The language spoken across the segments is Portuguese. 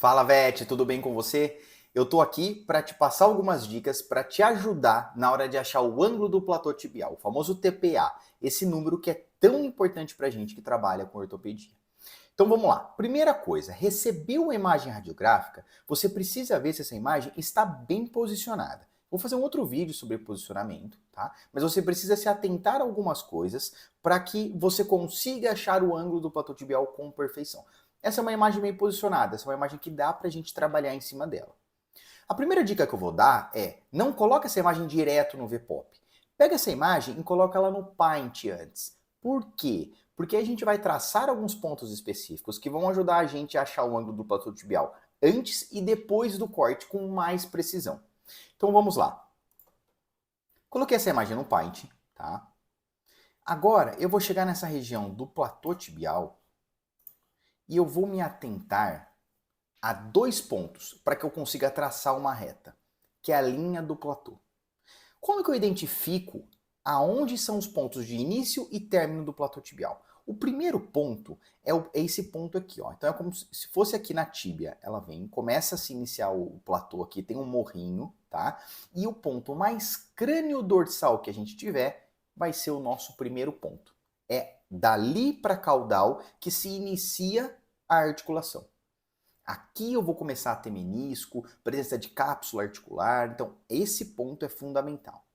Fala, Vete, tudo bem com você? Eu tô aqui para te passar algumas dicas para te ajudar na hora de achar o ângulo do platô tibial, o famoso TPA, esse número que é tão importante para gente que trabalha com ortopedia. Então vamos lá. Primeira coisa, recebeu uma imagem radiográfica, você precisa ver se essa imagem está bem posicionada. Vou fazer um outro vídeo sobre posicionamento, tá? Mas você precisa se atentar a algumas coisas para que você consiga achar o ângulo do platô tibial com perfeição. Essa é uma imagem bem posicionada, essa é uma imagem que dá para a gente trabalhar em cima dela. A primeira dica que eu vou dar é, não coloque essa imagem direto no VPOP. Pega essa imagem e coloca ela no Paint antes. Por quê? Porque a gente vai traçar alguns pontos específicos que vão ajudar a gente a achar o ângulo do platô tibial antes e depois do corte com mais precisão. Então vamos lá. Coloquei essa imagem no Paint, tá? Agora eu vou chegar nessa região do platô tibial e eu vou me atentar a dois pontos para que eu consiga traçar uma reta, que é a linha do platô. Como que eu identifico aonde são os pontos de início e término do platô tibial? O primeiro ponto é esse ponto aqui, ó. Então é como se fosse aqui na tíbia. Ela vem, começa a se iniciar o platô aqui, tem um morrinho, tá? E o ponto mais crânio-dorsal que a gente tiver vai ser o nosso primeiro ponto. É dali para caudal que se inicia a articulação. Aqui eu vou começar a ter menisco, presença de cápsula articular, então esse ponto é fundamental.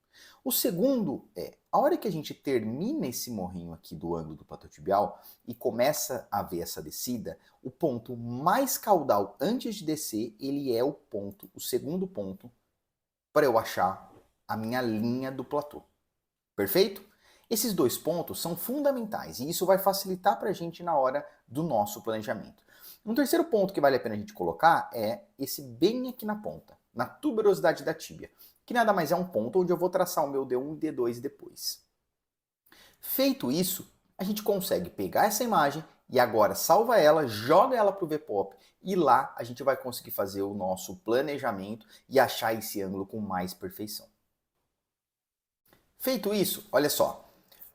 O segundo é, a hora que a gente termina esse morrinho aqui do ângulo do platô tibial e começa a ver essa descida, o ponto mais caudal antes de descer, ele é o segundo ponto para eu achar a minha linha do platô. Perfeito? Esses dois pontos são fundamentais e isso vai facilitar para a gente na hora do nosso planejamento. Um terceiro ponto que vale a pena a gente colocar é esse bem aqui na ponta, na tuberosidade da tíbia, que nada mais é um ponto onde eu vou traçar o meu D1 e D2 depois. Feito isso, a gente consegue pegar essa imagem e agora salva ela, joga ela para o VPOP e lá a gente vai conseguir fazer o nosso planejamento e achar esse ângulo com mais perfeição. Feito isso, olha só,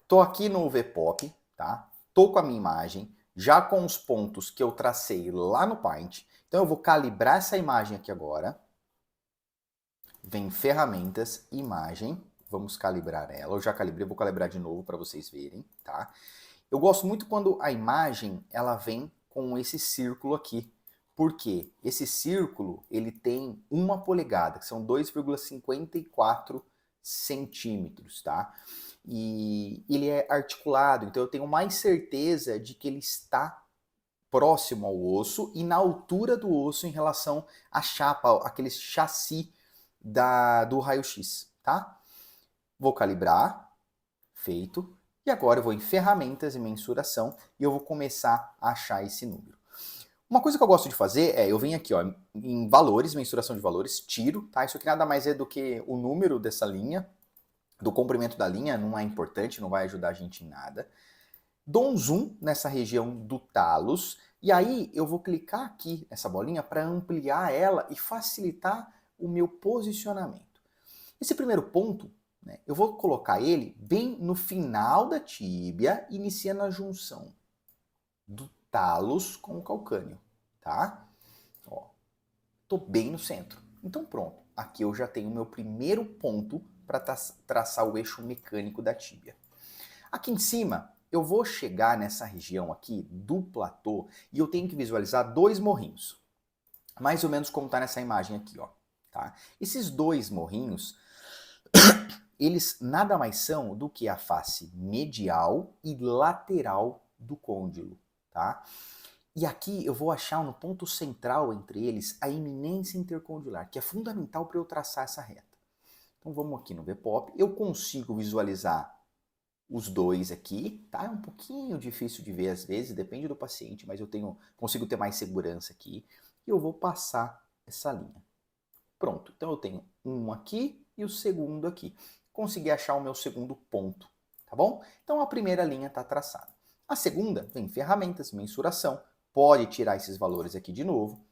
tô aqui no VPOP, tá? Tô com a minha imagem, já com os pontos que eu tracei lá no Paint. Então eu vou calibrar essa imagem aqui agora. Vem ferramentas, imagem, vamos calibrar ela. Eu já calibrei, vou calibrar de novo para vocês verem, tá? Eu gosto muito quando a imagem ela vem com esse círculo aqui. Por quê? Esse círculo ele tem 1 polegada, que são 2,54 centímetros, tá? E ele é articulado, então eu tenho mais certeza de que ele está próximo ao osso e na altura do osso em relação à chapa, aquele chassi do raio-x, tá? Vou calibrar, feito, e agora eu vou em ferramentas e mensuração e eu vou começar a achar esse número. Uma coisa que eu gosto de fazer é, eu venho aqui ó, em valores, mensuração de valores, tiro, tá? Isso aqui nada mais é do que o número dessa linha, do comprimento da linha, não é importante, não vai ajudar a gente em nada. Dou um zoom nessa região do talos, e aí eu vou clicar aqui nessa bolinha para ampliar ela e facilitar o meu posicionamento. Esse primeiro ponto, né, eu vou colocar ele bem no final da tíbia, iniciando a junção do talos com o calcâneo, tá? Ó, tô bem no centro. Então pronto, aqui eu já tenho o meu primeiro ponto para traçar o eixo mecânico da tíbia. Aqui em cima, eu vou chegar nessa região aqui do platô e eu tenho que visualizar dois morrinhos. Mais ou menos como está nessa imagem aqui, ó. Tá? Esses dois morrinhos, eles nada mais são do que a face medial e lateral do côndilo, tá? E aqui eu vou achar no ponto central entre eles a eminência intercondylar, que é fundamental para eu traçar essa reta. Então vamos aqui no VPOP, eu consigo visualizar os dois aqui, tá? É um pouquinho difícil de ver às vezes, depende do paciente, mas eu consigo ter mais segurança aqui. E eu vou passar essa linha. Pronto, então eu tenho um aqui e o segundo aqui. Consegui achar o meu segundo ponto, tá bom? Então a primeira linha está traçada. A segunda vem ferramentas, mensuração, pode tirar esses valores aqui de novo.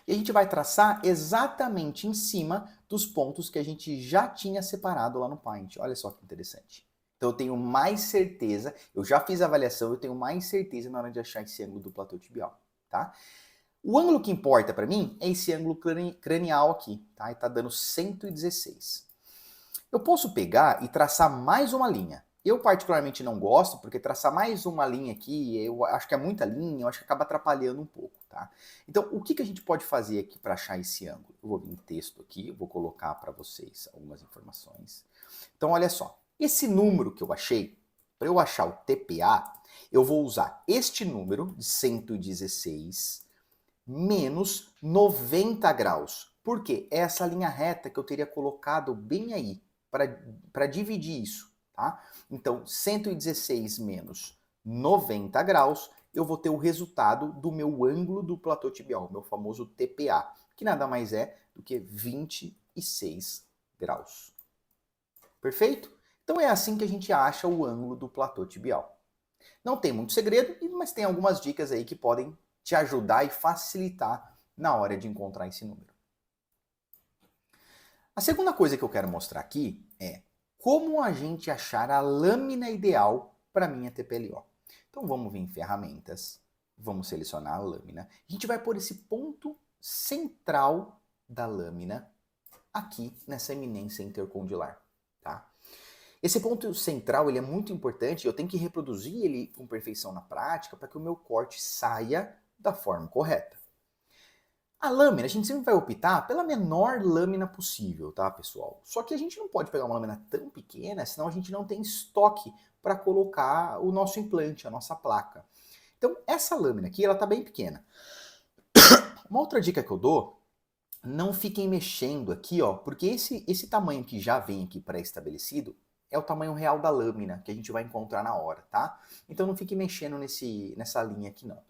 E a gente vai traçar exatamente em cima dos pontos que a gente já tinha separado lá no Paint. Olha só que interessante. Então eu tenho mais certeza, eu já fiz a avaliação, eu tenho mais certeza na hora de achar esse ângulo do platô tibial, tá? O ângulo que importa para mim é esse ângulo cranial aqui, tá? E tá dando 116. Eu posso pegar e traçar mais uma linha. Eu particularmente não gosto, porque traçar mais uma linha aqui, eu acho que é muita linha, eu acho que acaba atrapalhando um pouco, tá? Então, o que a gente pode fazer aqui para achar esse ângulo? Eu vou vir em texto aqui, eu vou colocar para vocês algumas informações. Então, olha só, esse número que eu achei, para eu achar o TPA, eu vou usar este número de 116 menos 90 graus. Por quê? É essa linha reta que eu teria colocado bem aí, para dividir isso, tá? Então, 116 menos 90 graus, eu vou ter o resultado do meu ângulo do platô tibial, meu famoso TPA, que nada mais é do que 26 graus. Perfeito? Então é assim que a gente acha o ângulo do platô tibial. Não tem muito segredo, mas tem algumas dicas aí que podem te ajudar e facilitar na hora de encontrar esse número. A segunda coisa que eu quero mostrar aqui é como a gente achar a lâmina ideal para minha TPLO. Então vamos vir em ferramentas, vamos selecionar a lâmina. A gente vai pôr esse ponto central da lâmina aqui nessa eminência intercondilar, tá? Esse ponto central ele é muito importante, eu tenho que reproduzir ele com perfeição na prática para que o meu corte saia da forma correta. A lâmina, a gente sempre vai optar pela menor lâmina possível, tá, pessoal? Só que a gente não pode pegar uma lâmina tão pequena, senão a gente não tem estoque para colocar o nosso implante, a nossa placa. Então, essa lâmina aqui, ela tá bem pequena. Uma outra dica que eu dou, não fiquem mexendo aqui, ó, porque esse tamanho que já vem aqui pré-estabelecido é o tamanho real da lâmina que a gente vai encontrar na hora, tá? Então não fique mexendo nessa linha aqui não.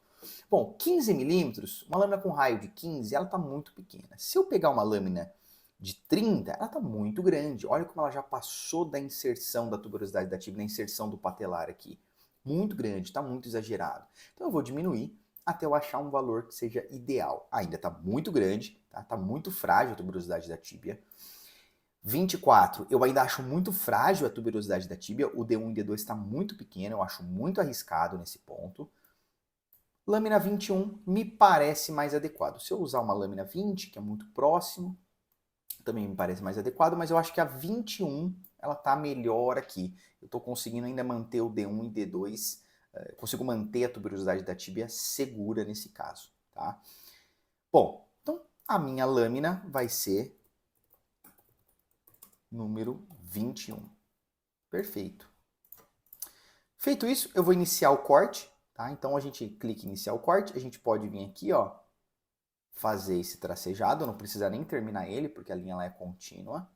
Bom, 15 milímetros, uma lâmina com raio de 15, ela está muito pequena. Se eu pegar uma lâmina de 30, ela está muito grande. Olha como ela já passou da inserção da tuberosidade da tíbia, da inserção do patelar aqui. Muito grande, está muito exagerado. Então eu vou diminuir até eu achar um valor que seja ideal. Ainda está muito grande, tá muito frágil a tuberosidade da tíbia. 24, eu ainda acho muito frágil a tuberosidade da tíbia. O D1 e D2 está muito pequeno, eu acho muito arriscado nesse ponto. Lâmina 21 me parece mais adequado. Se eu usar uma lâmina 20, que é muito próximo, também me parece mais adequado, mas eu acho que a 21 ela tá melhor aqui. Eu estou conseguindo ainda manter o D1 e D2, consigo manter a tuberosidade da tíbia segura nesse caso, tá? Bom, então a minha lâmina vai ser número 21. Perfeito. Feito isso, eu vou iniciar o corte. Tá? Então a gente clica em iniciar o corte, a gente pode vir aqui, ó, fazer esse tracejado, não precisa nem terminar ele, porque a linha lá é contínua.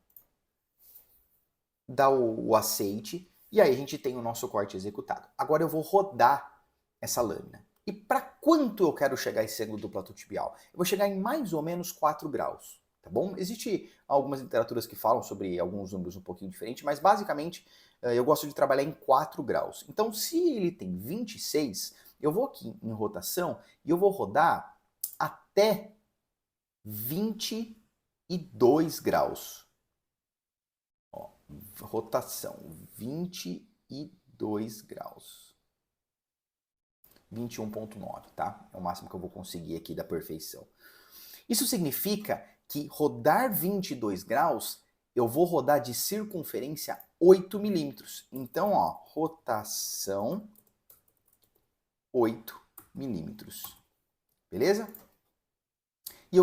Dá o aceite, e aí a gente tem o nosso corte executado. Agora eu vou rodar essa lâmina. E para quanto eu quero chegar esse ângulo do platô tibial? Eu vou chegar em mais ou menos 4 graus, tá bom? Existem algumas literaturas que falam sobre alguns números um pouquinho diferentes, mas basicamente eu gosto de trabalhar em 4 graus. Então, se ele tem 26, eu vou aqui em rotação e eu vou rodar até 22 graus. Ó, rotação, 22 graus. 21,9, tá? É o máximo que eu vou conseguir aqui da perfeição. Isso significa que rodar 22 graus, eu vou rodar de circunferência 8 milímetros. Então, ó, rotação 8 milímetros. Beleza? E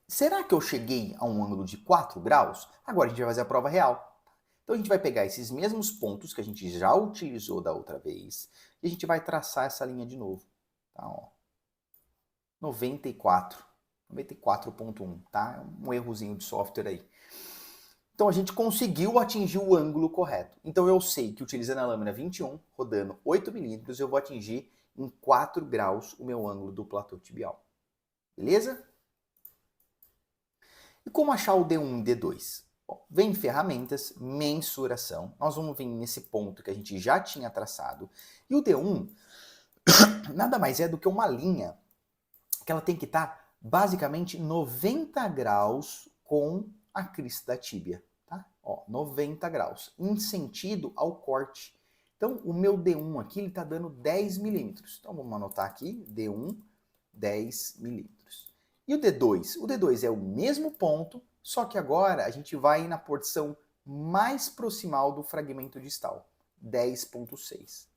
será que eu cheguei a um ângulo de 4 graus? Agora a gente vai fazer a prova real. Então a gente vai pegar esses mesmos pontos que a gente já utilizou da outra vez e a gente vai traçar essa linha de novo. Tá, ó. 94.1, tá? É um errozinho de software aí. Então a gente conseguiu atingir o ângulo correto. Então eu sei que utilizando a lâmina 21, rodando 8 milímetros, eu vou atingir em 4 graus o meu ângulo do platô tibial. Beleza? E como achar o D1 e D2? Bom, vem em ferramentas, mensuração. Nós vamos vir nesse ponto que a gente já tinha traçado. E o D1 nada mais é do que uma linha que ela tem que estar basicamente 90 graus com a crista da tíbia, tá? Ó, 90 graus, em sentido ao corte. Então, o meu D1 aqui, ele tá dando 10 milímetros. Então, vamos anotar aqui, D1, 10 milímetros. E o D2? O D2 é o mesmo ponto, só que agora a gente vai na porção mais proximal do fragmento distal, 10,6.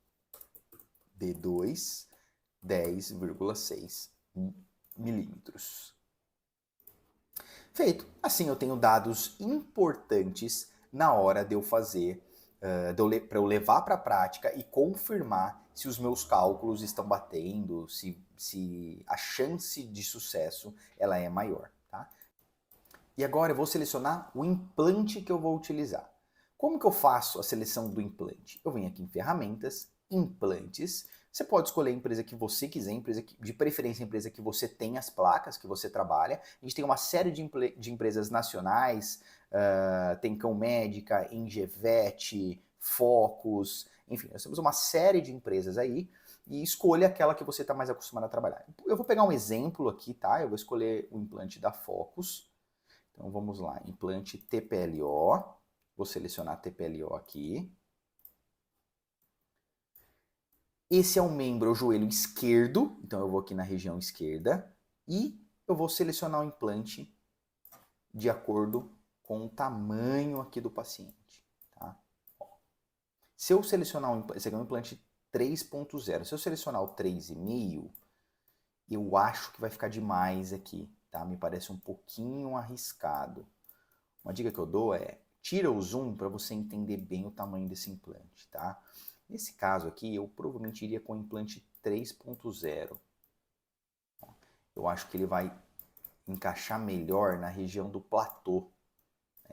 D2, 10,6 milímetros. Feito. Assim eu tenho dados importantes na hora de eu fazer, para eu levar para a prática e confirmar se os meus cálculos estão batendo, se a chance de sucesso ela é maior. Tá? E agora eu vou selecionar o implante que eu vou utilizar. Como que eu faço a seleção do implante? Eu venho aqui em ferramentas, implantes. Você pode escolher a empresa que você quiser, de preferência a empresa que você tem as placas, que você trabalha. A gente tem uma série de empresas nacionais, tem Cão Médica, Engevet, Focus, enfim, nós temos uma série de empresas aí, e escolha aquela que você está mais acostumado a trabalhar. Eu vou pegar um exemplo aqui, tá? Eu vou escolher o implante da Focus. Então vamos lá, implante TPLO, vou selecionar TPLO aqui. Esse é o membro, é o joelho esquerdo, então eu vou aqui na região esquerda e eu vou selecionar o implante de acordo com o tamanho aqui do paciente. Tá? Se eu selecionar esse aqui é um implante 3.0, se eu selecionar o 3,5, eu acho que vai ficar demais aqui, tá? Me parece um pouquinho arriscado. Uma dica que eu dou é, tira o zoom para você entender bem o tamanho desse implante, tá? Nesse caso aqui, eu provavelmente iria com o implante 3.0. Eu acho que ele vai encaixar melhor na região do platô.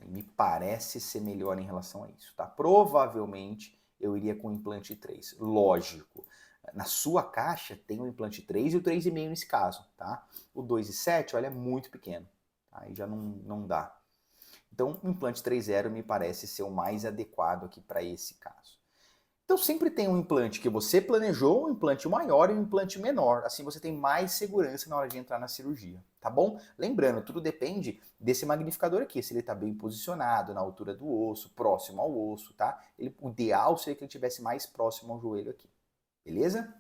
Me parece ser melhor em relação a isso, tá? Provavelmente eu iria com o implante 3. Lógico, na sua caixa tem o implante 3 e o 3,5 nesse caso, tá? O 2,7, olha, é muito pequeno. Aí já não dá. Então, o implante 3.0 me parece ser o mais adequado aqui para esse caso. Então sempre tem um implante que você planejou, um implante maior e um implante menor. Assim você tem mais segurança na hora de entrar na cirurgia, tá bom? Lembrando, tudo depende desse magnificador aqui, se ele está bem posicionado, na altura do osso, próximo ao osso, tá? O ideal seria que ele estivesse mais próximo ao joelho aqui, beleza?